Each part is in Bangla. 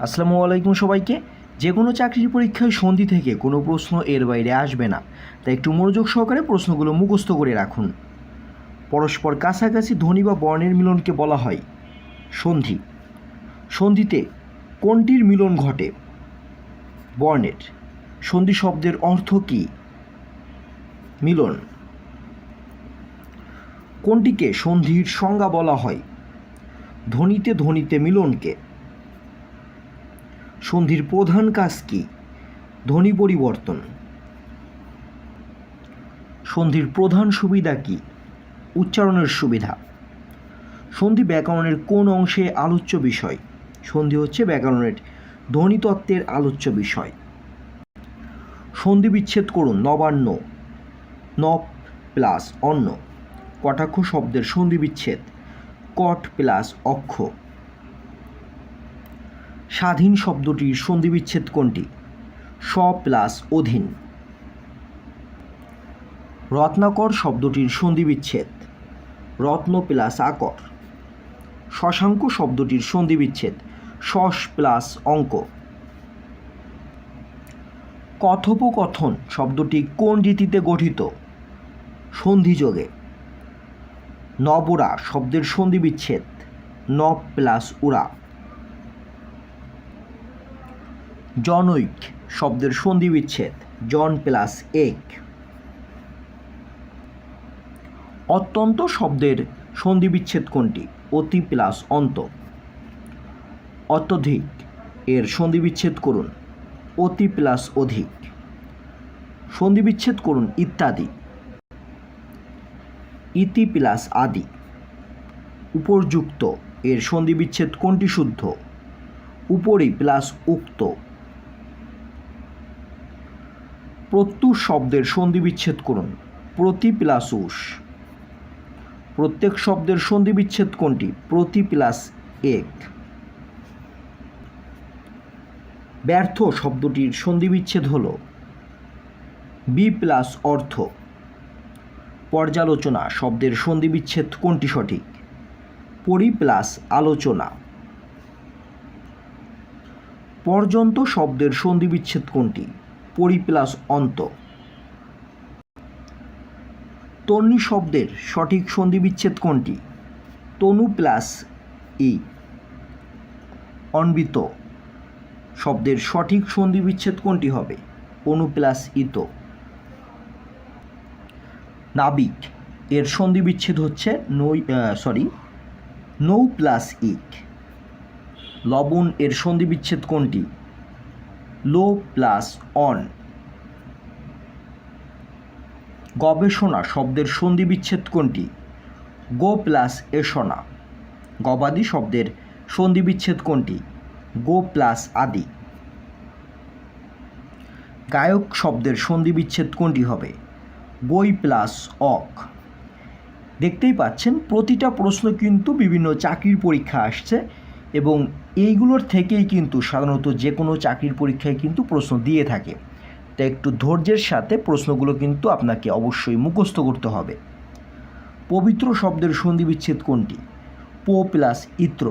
আসসালামু আলাইকুম সবাইকে। যে কোনো চাকরির পরীক্ষায় সন্ধি থেকে কোনো প্রশ্ন এর বাইরে আসবে না, তাই একটু মনোযোগ সহকারে প্রশ্নগুলো মুখস্থ করে রাখুন। পরস্পর কাছাকাছি ধ্বনি বা বর্ণের মিলনকে বলা হয় সন্ধি। সন্ধিতে কোনটির মিলন ঘটে? বর্ণের। সন্ধি শব্দের অর্থ কী? মিলন। কোনটিকে সন্ধির সংজ্ঞা বলা হয়? ধ্বনিতে ধ্বনিতে মিলনকে। সন্ধির প্রধান কাজ কী? ধ্বনি পরিবর্তন। সন্ধির প্রধান সুবিধা কী? উচ্চারণের সুবিধা। সন্ধি ব্যাকরণের কোন অংশে আলোচ্য বিষয়? সন্ধি হচ্ছে ব্যাকরণের ধ্বনিতত্ত্বের আলোচ্য বিষয়। সন্ধি বিচ্ছেদ করুন। নবান্ন, নব প্লাস অন্ন। কটাক্ষ শব্দের সন্ধি বিচ্ছেদ। কট প্লাস অক্ষ। স্বাধীন শব্দটির সন্ধি বিচ্ছেদ কোনটি? স প্লাস অধীন। রত্নাকর শব্দটির সন্ধি বিচ্ছেদ। রত্ন প্লাস আকর। শশাঙ্ক শব্দটির সন্ধি বিচ্ছেদ। শশ প্লাস অঙ্ক। কথোপকথন শব্দটি কোন রীতিতে গঠিত? সন্ধিযোগে। নবরা শব্দের সন্ধি বিচ্ছেদ। নব প্লাস উরা। জনৈক শব্দের সন্ধি বিচ্ছেদ। জন প্লাস এক। অত্যন্ত শব্দের সন্ধি বিচ্ছেদ কোনটি? অতি প্লাস অন্ত। অত্যধিক এর সন্ধি বিচ্ছেদ করুন। অতি প্লাস অধিক। সন্ধি বিচ্ছেদ করুন। ইত্যাদি। ইতি প্লাস আদি। উপর্যুক্ত এর সন্ধি বিচ্ছেদ কোনটি শুদ্ধ? উপরি প্লাস উক্ত। প্রত্যুষ শব্দের সন্ধি বিচ্ছেদ করুন। প্রতি প্লাস উষ। প্রত্যেক শব্দের সন্ধি বিচ্ছেদ কোনটি? প্রতি প্লাস এক। ব্যর্থ শব্দটির সন্ধি বিচ্ছেদ হল বি প্লাস অর্থ। পর্যালোচনা শব্দের সন্ধি বিচ্ছেদ কোনটি সঠিক? পরি প্লাস আলোচনা। পর্যন্ত শব্দের সন্ধি বিচ্ছেদ কোনটি? পরি প্লাস অন্ত। তন্বী শব্দের সঠিক সন্ধি বিচ্ছেদ কোনটি? তনু প্লাস ই। অন্বিত শব্দের সঠিক সন্ধি বিচ্ছেদ কোনটি হবে? অনু প্লাস ইত। নাবিক এর সন্ধি বিচ্ছেদ হচ্ছে নৌ প্লাস ইক। লবণ এর সন্ধি বিচ্ছেদ কোনটি? লো প্লাস অন। গবেষণা শব্দের সন্ধি বিচ্ছেদ কোনটি? গো প্লাস এষণা। গবাদি শব্দের সন্ধি বিচ্ছেদ কোনটি? গো প্লাস আদি। গায়ক শব্দের সন্ধি বিচ্ছেদ কোনটি হবে? গই প্লাস অক। দেখতেই পাচ্ছেন প্রতিটা প্রশ্ন কিন্তু বিভিন্ন চাকরির পরীক্ষা আসছে এবং এইগুলোর থেকেই কিন্তু সাধারণত যে কোনো চাকরির পরীক্ষায় কিন্তু প্রশ্ন দিয়ে থাকে। তাই একটু ধৈর্যের সাথে প্রশ্নগুলো কিন্তু আপনাকে অবশ্যই মুখস্থ করতে হবে। পবিত্র শব্দের সন্ধি বিচ্ছেদ কোনটি? পো প্লাস ইত্র।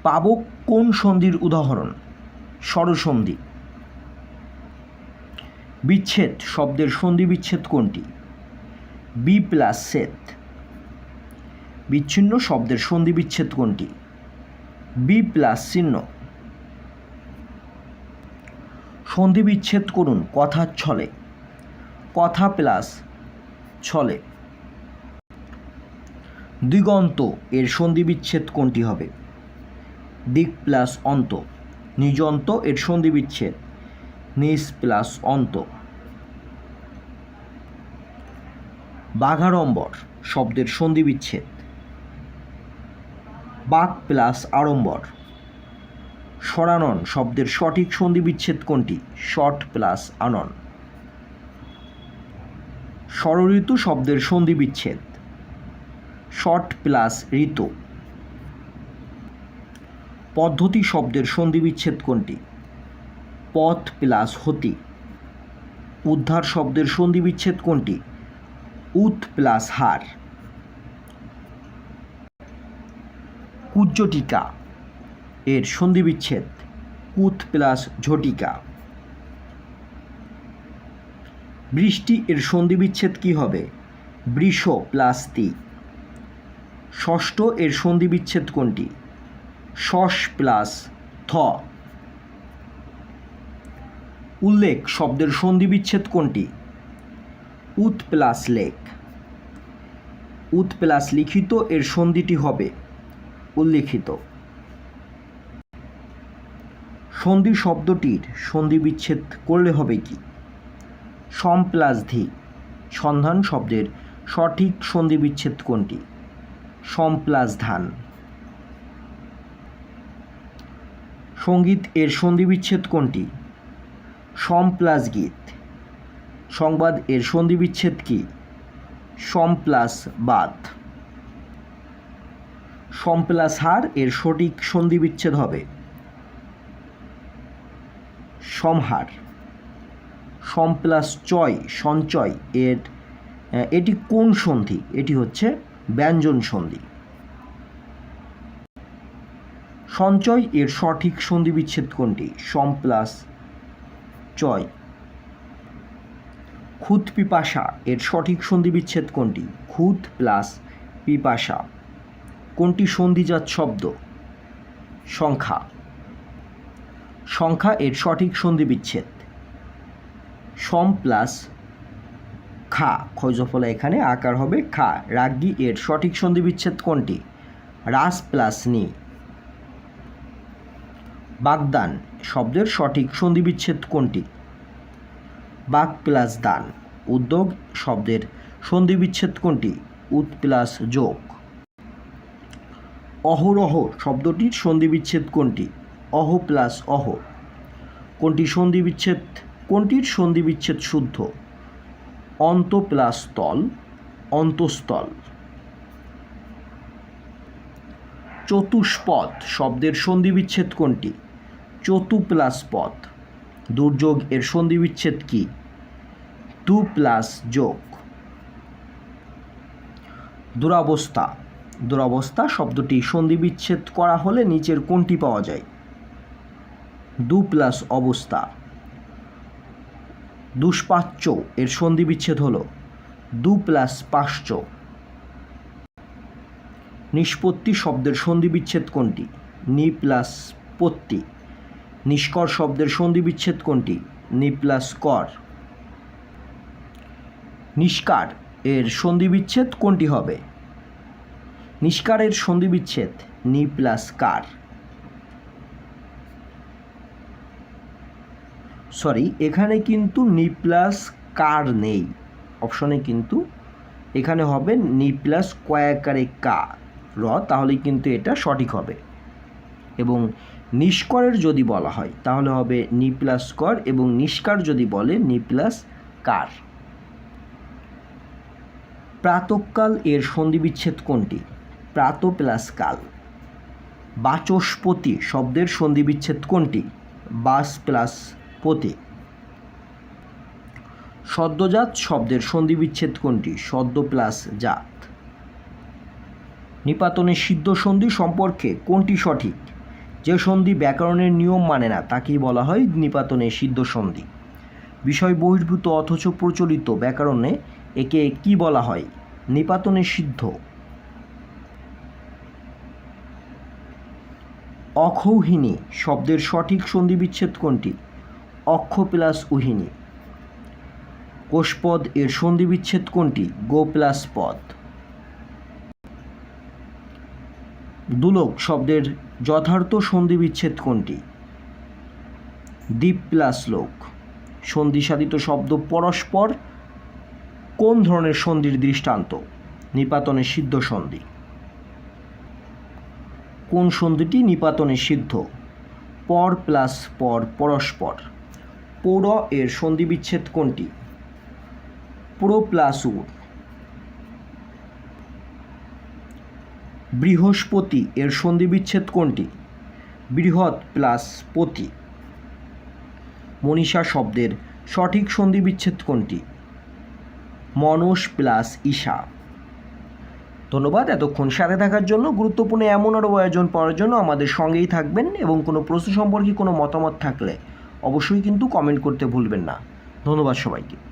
পাবক কোন সন্ধির উদাহরণ? স্বরসন্ধি। বিচ্ছেদ শব্দের সন্ধি বিচ্ছেদ কোনটি? বি প্লাস সেত। বিচ্ছিন্ন শব্দের সন্ধি বিচ্ছেদ কোনটি? বি প্লাস চিহ্ন। সন্ধি বিচ্ছেদ করুন কথার ছলে। কথা প্লাস ছলে। দিগন্ত এর সন্ধি বিচ্ছেদ কোনটি হবে? দিক প্লাস অন্ত। নিযন্ত এর সন্ধি বিচ্ছেদ। নিজ প্লাস অন্ত। বাঘাড়ম্বর শব্দের সন্ধি বিচ্ছেদ। বাক প্লাস আড়ম্বর। সরানন শব্দের সঠিক সন্ধি বিচ্ছেদ কোনটি? Shot plus আনন। ষড়ঋতু শব্দের সন্ধি বিচ্ছেদ। শট প্লাস ঋতু। পদ্ধতি শব্দের সন্ধি বিচ্ছেদ কোনটি? পথ প্লাস হতি। উদ্ধার শব্দের সন্ধি বিচ্ছেদ কোনটি? উত প্লাস হার। কুজ্জটিকা এর সন্ধিবিচ্ছেদ কুত প্লাস ঝটিকা। বৃষ্টি এর সন্ধিবিচ্ছেদ কি হবে? বৃষ প্লাস তি। ষষ্ঠ এর সন্ধিবিচ্ছেদ কোনটি? শস প্লাস থ। উল্লেখ শব্দের সন্ধিবিচ্ছেদ কোনটি? উত প্লাস লেখ। উত প্লাস লিখিত এর সন্ধিটি হবে উল্লিখিত। সন্ধি শব্দটির সন্ধিবিচ্ছেদ করলে হবে কি? সম প্লাস ধি। সন্ধান শব্দের সঠিক সন্ধিবিচ্ছেদ কোনটি? সম প্লাস ধান। সঙ্গীত এর সন্ধিবিচ্ছেদ কোনটি? সম প্লাস গীত। সংবাদ এর সন্ধিবিচ্ছেদ কি? সম প্লাস বাদ। সম প্লাস হার এর সঠিক সন্ধিবিচ্ছেদ হবে সমহার। সম প্লাস চয় সঞ্চয় এটি কোন সন্ধি? এটি হচ্ছে ব্যঞ্জন সন্ধি। সঞ্চয় এর সঠিক সন্ধিবিচ্ছেদ কোনটি? সম প্লাস চয়। খুদ পিপাসা এর সঠিক সন্ধিবিচ্ছেদ কোনটি? খুদ প্লাস পিপাসা। কোনটি সন্ধিজাত শব্দ? সংখ্যা। সংখ্যা এর সঠিক সন্ধিবিচ্ছেদ সম প্লাস খা। ক্ষয়জফলা এখানে আকার হবে খা। রাজ্ঞী এর সঠিক সন্ধিবিচ্ছেদ কোনটি? রাস প্লাস নি। বাগদান শব্দের সঠিক সন্ধিবিচ্ছেদ কোনটি? বাগ প্লাস দান। উদ্যোগ শব্দের সন্ধিবিচ্ছেদ কোনটি? উত প্লাস যোগ। অহরহ শব্দটির সন্ধিবিচ্ছেদ কোনটি? অহ প্লাস অহ। কোনটির সন্ধিবিচ্ছেদ শুদ্ধ? অন্ত প্লাস তল অন্তঃস্থল। চতুষ্পদ শব্দের সন্ধিবিচ্ছেদ কোনটি? চতু প্লাস পদ। দুর্যোগ এর সন্ধিবিচ্ছেদ কি? দু প্লাস যোগ। দুরবস্থা। দুরবস্থা শব্দটি সন্ধিবিচ্ছেদ করা হলে নিচের কোনটি পাওয়া যায়? দু প্লাস অবস্থা। দুষ্পাচ্য এর সন্ধিবিচ্ছেদ হল দু প্লাস পাশ্চ। নিষ্পত্তি শব্দের সন্ধিবিচ্ছেদ কোনটি? নি প্লাস পত্তি। নিষ্কর শব্দের সন্ধিবিচ্ছেদ কোনটি? নি প্লাস কর। নিষ্কার এর সন্ধিবিচ্ছেদ কোনটি হবে? নিষ্কারের সন্ধিবিচ্ছেদ নি প্লাস কার। এখানে কিন্তু নি প্লাস কার নেই অপশনে, কিন্তু এখানে হবে নি প্লাস কয়াকারে কা র, তাহলে কিন্তু এটা সঠিক হবে। এবং নিষ্করের যদি বলা হয় তাহলে হবে নি প্লাস কর, এবং নিষ্কার যদি বলে নি প্লাস কার। প্রাতঃকাল এর সন্ধিবিচ্ছেদ কোনটি? প্রাত প্লাস কাল। বাচস্পতি শব্দের সন্ধিবিচ্ছেদ কোনটি? বাস প্লাস পতি। সদ্যজাত শব্দের সন্ধিবিচ্ছেদ কোনটি? সদ্য প্লাস জাত। নিপাতনের সিদ্ধ সন্ধি সম্পর্কে কোনটি সঠিক? যে সন্ধি ব্যাকরণের নিয়ম মানে না তাকেই বলা হয় নিপাতনের সিদ্ধ সন্ধি। বিষয় বহির্ভূত অথচ প্রচলিত ব্যাকরণে একে কি বলা হয়? নিপাতনের সিদ্ধ। অক্ষৌহিনী শব্দের সঠিক সন্ধিবিচ্ছেদ কোনটি? অক্ষ প্লাস উহিনী। কোষপদ এর সন্ধিবিচ্ছেদ কোনটি? গো প্লাস পদ। দুলোক শব্দের যথার্থ সন্ধিবিচ্ছেদ কোনটি? দ্বীপ প্লাস লোক। সন্ধিসাধিত শব্দ পরস্পর কোন ধরনের সন্ধির দৃষ্টান্ত? নিপাতনের সিদ্ধ সন্ধি। কোন সন্ধিটি নিপাতনের সিদ্ধ? পর প্লাস পর পরস্পর। পৌর এর সন্ধিবিচ্ছেদ কোনটি? পুরো প্লাস উর। বৃহস্পতি এর সন্ধিবিচ্ছেদ কোনটি? বৃহৎ প্লাস পতি। মনীষা শব্দের সঠিক সন্ধিবিচ্ছেদ কোনটি? মনস প্লাস ঈশা। ধন্যবাদ এতক্ষণ সাথে থাকার জন্য। গুরুত্বপূর্ণ এমন আরও আয়োজন পাওয়ার জন্য আমাদের সঙ্গেই থাকবেন এবং কোনো প্রশ্ন সম্পর্কে কোনো মতামত থাকলে অবশ্যই কিন্তু কমেন্ট করতে ভুলবেন না। ধন্যবাদ সবাইকে।